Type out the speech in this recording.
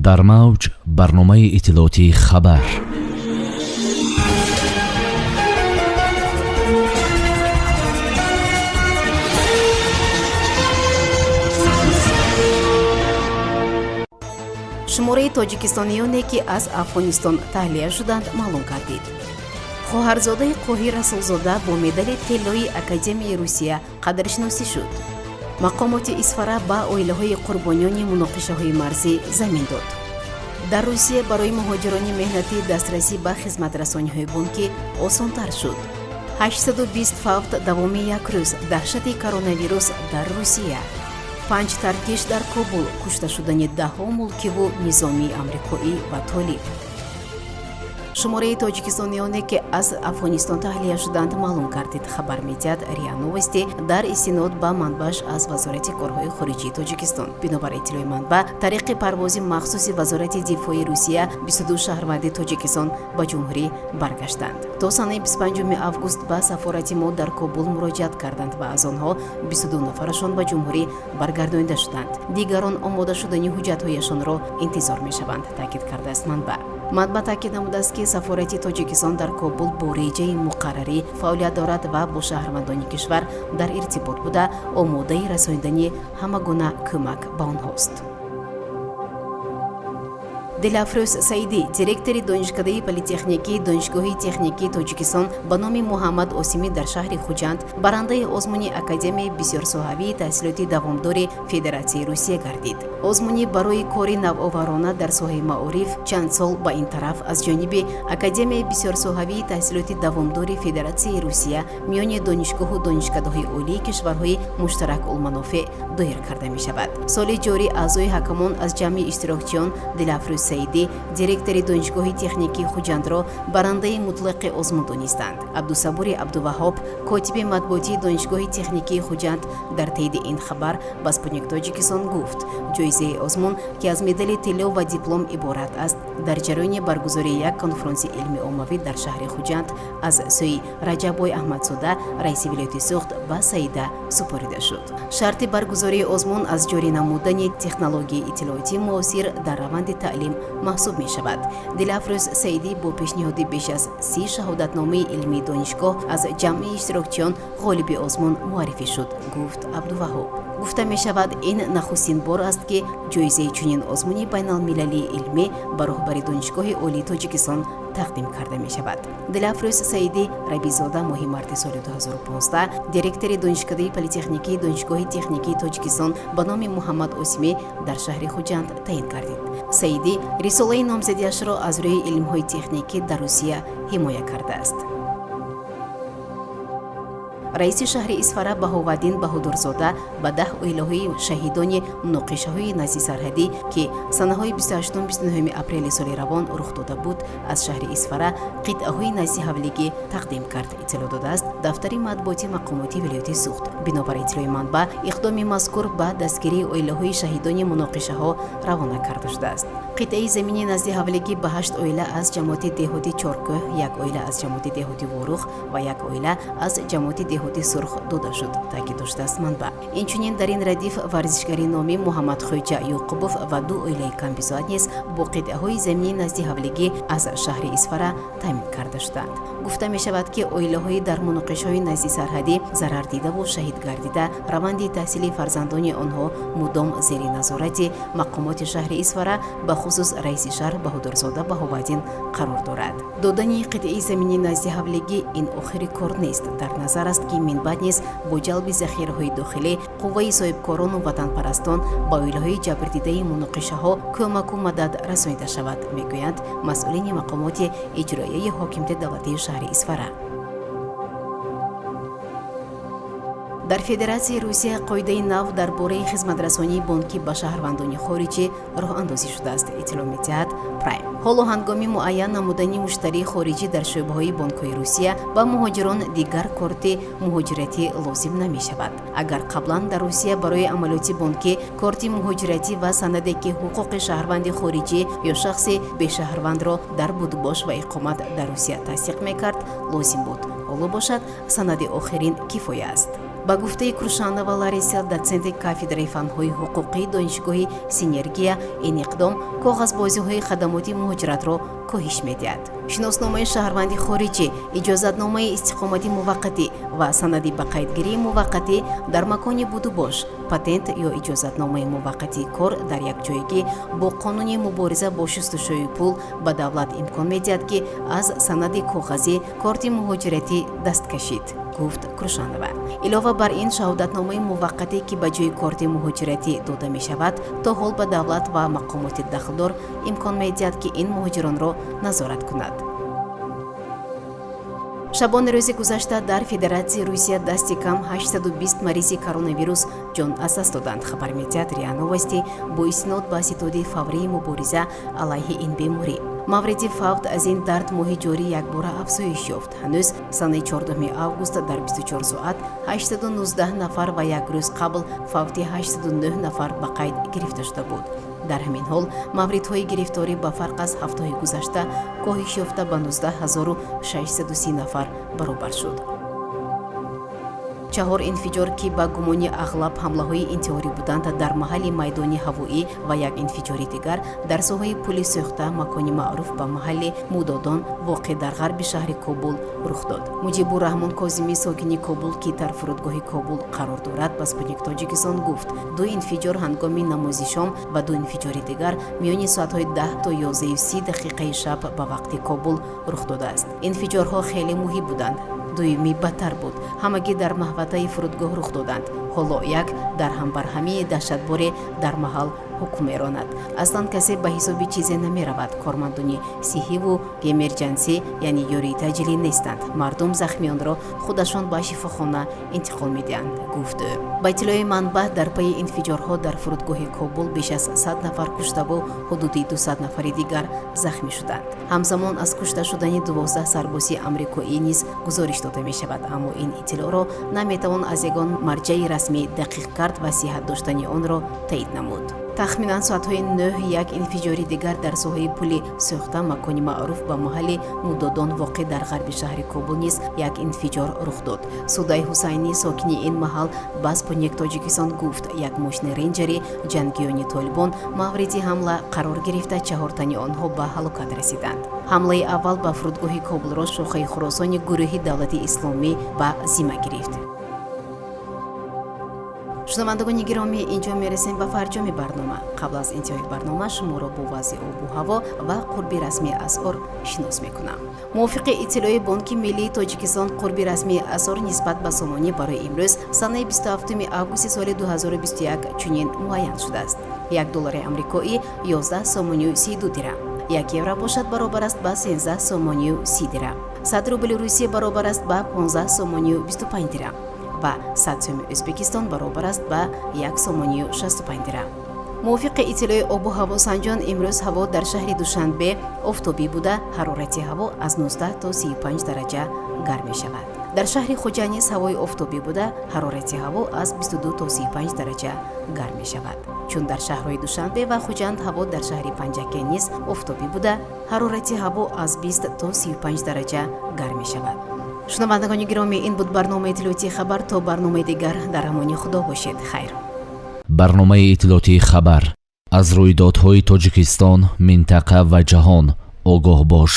дар мавҷ барномаи иттилоотии хабар. шумораи тоҷикистониёне ки аз афғонистон таҳлия шуданд маълум гардид. хоҳарзодаи қоҳӣ расулзода бо медали тиллои академияи русия қадршиносӣ шуд. мақомоти Исфара ба оилаҳои қурбониёни муноқишаҳои марзӣ замин дод. дар русия барои муҳоҷирони меҳнатӣ дастрасӣ ба хизматрасониҳои бонкӣ осонтар шуд. 820 фавт давоми як рӯз даҳшати коронавирус дар русия. 5 таркиш дар Кобул, кушта шудани даҳҳо мулкиву низомии амрикоӣ ва толиб. шумораи тоҷикистониёне ки аз афғонистон таҳлия шуданд маълум гардид. хабар медиҳад РИА Новости дар истинод ба манбааш аз вазорати корҳои хориҷии Тоҷикистон. бинобар иттилои манба, тариқи парвози махсуси вазорати дифои Русия 22 шаҳрванди Тоҷикистон ба ҷумҳурӣ баргаштанд. то санаи 25 август ба сафорати мо дар Кобул муроҷиат карданд ва аз онҳо 22 нафарашон ба ҷумҳурӣ баргардонида шуданд. дигарон омода шудани ҳуҷҷатҳояшонро интизор мешаванд, таъкид кардааст манба. манба таъкид намудааст ки сафорати Тоҷикистон дар Кобул бо реҷаи муқаррарӣ фаъолият дорад ва бо шаҳрвандони кишвар дар иртибот буда омодаи расонидани ҳама гуна кӯмак ба онҳост. Дилафрӯз Саидӣ, директори донишкадаи политехникии Донишгоҳи техникии Тоҷикистон ба номи Муҳаммад Осимӣ дар шаҳри Хуҷанд барандаи озмуни Академияи бисёрсоҳавии таҳсилоти давомдори Федератсияи Русия гардид. озмунӣ барои кори навоварона дар соҳаи маориф чанд сол ба ин тараф аз ҷониби Академияи бисёрсоҳавии таҳсилоти давомдори Федератсияи Русия миёни донишгоҳу донишкадаҳои олии кишварҳои муштаракулманофеъ доир карда мешавад. соли ҷорӣ аъзои ҳакамон аз ҷамъи иштирокчиён Дилафрӯз Саидӣ, директори Донишгоҳи техникии Хуҷандро барандаи мутлақи озмун донистанд. Абдусабури Абдуваҳоб, котиби матбуотии Донишгоҳи техникии Хуҷанд, дар таъиди ин хабар ба Спутник Тоҷикистон гуфт, ҷоизаи озмун ки аз медали тилло ва диплом иборат аст, дар ҷараёни баргузории як конфронси илми оммавӣ дар шаҳри Хуҷанд аз сӯи Раҷаббой Аҳмадзода, раиси вилояти Суғд ба Саида супорида шуд. шарти баргузории озмун аз ҷорӣ намудани технологияи иттилоотии муосир дар раванди таълим маҳсуб мешавад. Дилафрӯз Саидӣ бо пешниҳоди беш аз 30 шаҳодатномаи илмии донишгоҳ аз ҷамъи иштирокчиён ғолиби озмун муаррифӣ шуд, гуфт Абдуваҳоб. гуфта мешавад, ин нахустин бор аст ки ҷоизаи чунин озмуни байналмилалии илмӣ ба роҳбари Донишгоҳи олии Тоҷикистон тақдим карда мешавад. Дилафрӯз Саидӣ Рабизода моҳи марти соли 2015 директори Донишкадаи политехникии Донишгоҳи техникии Тоҷикистон ба номи Муҳаммад Осимӣ дар шаҳри Хуҷанд таъин гардид. Саидӣ рисолаи номзадиашро аз рӯи илмҳои техникӣ дар Русия ҳимоя кардааст. раиси шаҳри Исфара Баҳоваддин Баҳодурзода ба 10 оилаҳои шаҳидони муноқишаҳои назди сарҳадӣ ки санаҳои 28-29 апрели соли равон рух дода буд, аз шаҳри Исфара қитъаҳои наздиҳавлигӣ тақдим кард, иттилоъ додааст дафтари матбуоти мақомоти вилояти Суғд. бинобар иттилои манба, иқдоми мазкур ба дастгирии оилаҳои шаҳидони муноқишаҳо равона карда шудааст. қитъаи замини наздиҳавлигӣ ба 8 оила аз ҷамоати деҳоти Чоркӯҳ, 1 оила аз ҷамоати деҳоти Ворух ва 1 оила аз ҷамоати деҳоти Сурх дода шуд, таъкид доштааст манба. инчунин дар ин радиф варзишгари номи Муҳаммадхоҷа Юқубов ва 2 оилаи Камбизоат низ бо қитъаҳои замини наздиҳавлигӣ аз шаҳри Исфара таъмин карда шуданд. гуфта мешавад ки оилаҳои дар муноқишаҳои назди сарҳадӣ зарардидаву шаҳид гардида, раванди таҳсили фарзандони онҳо мудом зери назорати мақомоти шаҳри Исфара, ба хусус раиси шаҳр Баҳодурзода Баҳоваддин қарор дорад. додани қитъаи замини наздиҳавлигӣ ин охири кор нест. дар назар аст ки минбаъд низ бо ҷалби захираҳои дохилӣ қувваи соҳибкорону ватанпарастон ба оилаҳои ҷабрдидаи муноқишаҳо кӯмаку мадад расонида шавад, мегӯянд масъулини мақомоти иҷроияи ҳокимияти давлатии шаҳри Исфара. дар Федератсияи Русия қоидаи нав дар бораи хизматрасонии бонкӣ ба шаҳрвандони хориҷӣ роҳандозӣ шудааст, иттилоъ медиҳад Прайм. ҳоло ҳангоми муайян намудани муштарии хориҷӣ дар шӯъбаҳои бонкҳои Русия ба муҳоҷирон дигар корти муҳоҷиратӣ лозим намешавад. агар қаблан дар Русия барои амалиёти бонкӣ корти муҳоҷиратӣ ва санаде ки ҳуқуқи шаҳрванди хориҷӣ ё шахси бешаҳрвандро дар будубош ва иқомат дар Русия тасдиқ мекард лозим буд, ҳоло бошад санади охирин кифоя аст. ба гуфтаи Крушанова Лариса, дотсенти кафедраи фанҳои ҳуқуқии донишгоҳи Синергия, ин иқдом коғазбозиҳои хадамоти муҳоҷиратро коҳиш медиҳад. шиносномаи шаҳрванди хориҷӣ, иҷозатномаи истиқомати муваққатӣ ва санади ба қайдгирии муваққатӣ дар макони будубош, патент ё иҷозатномаи муваққатии кор дар якҷоягӣ бо қонуни мубориза бо шустушӯи пул ба давлат имкон медиҳад, ки аз санади коғазӣ корти муҳоҷиратӣ даст кашид, гуфт Крушанова. Илова бар ин, шаҳодатномаи муваққатӣ, ки ба ҷои корти муҳоҷиратӣ дода мешавад, то ҳол ба давлат ва мақомоти дахлдор имкон медиҳад, ки ин муҳоҷиронро назорат кунад. шабони рӯзи гузашта дар Федератсияи Русия дасти кам 820 маризи коронавирус ҷон аз даст доданд, хабар медиҳад РИА Новости бо истинод ба ситоди фаврии мубориза алайҳи ин беморӣ. мавриди фавт аз ин дард моҳи ҷорӣ якбора афзоиш ёфт. ҳанӯз санаи 14 август дар 24 соат 819 нафар ва як рӯз қабл фавти 809 нафар ба қайд гирифта шуда буд. дар ҳамин ҳол мавридҳои гирифторӣ ба фарқ аз ҳафтаҳои гузашта коҳиш ёфта ба 19630 нафар баробар шуд. 4 инфиҷор, ки ба гумони ағлаб ҳамлаҳои интиҳорӣ буданд, дар маҳалли майдони ҳавоӣ ва як инфиҷори дигар дар соҳаи пули сӯхта, макони маъруф ба маҳалли Мудодон воқеъ дар ғарби шаҳри Кобул рух дод. Муҷибур-Раҳмон Козимӣ, сокини Кобул, ки дар фурудгоҳи Кобул қарор дорад, ба Спутник Тоҷикистон гуфт, 2 инфиҷор ҳангоми намози шом ва 2 инфиҷори дигар миёни соатҳои 10 то 11:30 шаб ба вақти Кобул рух додааст. Инфиҷорҳо хеле муҳим буданд. дуюми бадтар буд. ҳамагӣ дар маҳватаи фурудгоҳ рух доданд. ҳоло як дар ҳамбарҳамии даҳшатборе дар маҳал ҳукм меронад. аслан касе ба ҳисоби чизе намеравад. Кормандони сиҳиву эмерҷенсӣ, яъне ёрии таъҷилӣ нестанд. мардум захмиёнро худашон ба шифохона интиқол медиҳанд, гуфт ӯ. ба иттилои манбаъ, дар пайи инфиҷорҳо дар фурудгоҳи Кобул беш аз 100 нафар куштаву ҳудуди 200 нафари дигар захмӣ шуданд. ҳамзамон аз кушта шудани 12 сарбози амрикоӣ низ гузориш дода мешавад, аммо ин иттилоъро наметавон аз ягон марҷаи расмӣ дақиқ кард ва сиҳат доштани онро таъид намуд. тахминан соатҳои 9 як инфиҷори дигар дар соҳаи пули сӯхта, макони маъруф ба маҳалли Мудодон воқеъ дар ғарби шаҳри Кобул низ як инфиҷор рух дод. Судай Ҳусайнӣ, сокини ин маҳал, ба Спутник Тоҷикистон гуфт, як мошини рейнҷери ҷангиёни Толибон мавриди ҳамла қарор гирифта, 4 тани онҳо ба ҳалокат расиданд. ҳамлаи аввал ба фурудгоҳи Кобулро шохаи Хуросони гурӯҳи Давлати Исломӣ ба зимма гирифт. шунавандагони гиромӣ, инҷо мерасем ба фарҷоми барнома. қабл аз интиҳои барнома шуморо бо вазъи обу ҳаво ва қурби расмии асъор шинос мекунам. мувофиқи иттилои Бонки Миллии Тоҷикистон, қурби расмии асъор нисбат ба сомонӣ барои имрӯз санаи 27 августи соли 2021 чунин муайян шудааст. $1 амрикоӣ 11 сомонию 32 дирам. 1 евро бошад баробар аст ба 13 сомонию 30 дирам. 100 рубли Русия баробар аст ба 15 сомонию 25 дирам. ва 100 сомии Ӯзбекистон баробар аст ба 1 сомонию 65 дирам. мувофиқи иттилои обу ҳаво санҷон, имрӯз ҳаво дар шаҳри Душанбе офтобӣ буда, ҳарорати ҳаво аз 19 то 35 дараҷа гарм мешавад. дар шаҳри Хуҷа низ ҳавои офтобӣ буда, ҳарорати ҳаво аз 22 то 35 дараҷа гарм мешавад. чун дар шаҳрҳои Душанбе ва Хуҷанд ҳаво дар шаҳри Панҷаке низ офтобӣ буда, ҳарорати ҳаво аз 20 то 35 дараҷа гарм мешавад. шунавандагони гиромӣ, ин буд барномаи иттилоотии хабар. То барномаи дигар, дар амони худо бошед. хайр. барномаи иттилоотии хабар аз рӯйдодҳои Тоҷикистон, минтақа ва ҷаҳон огоҳ бош.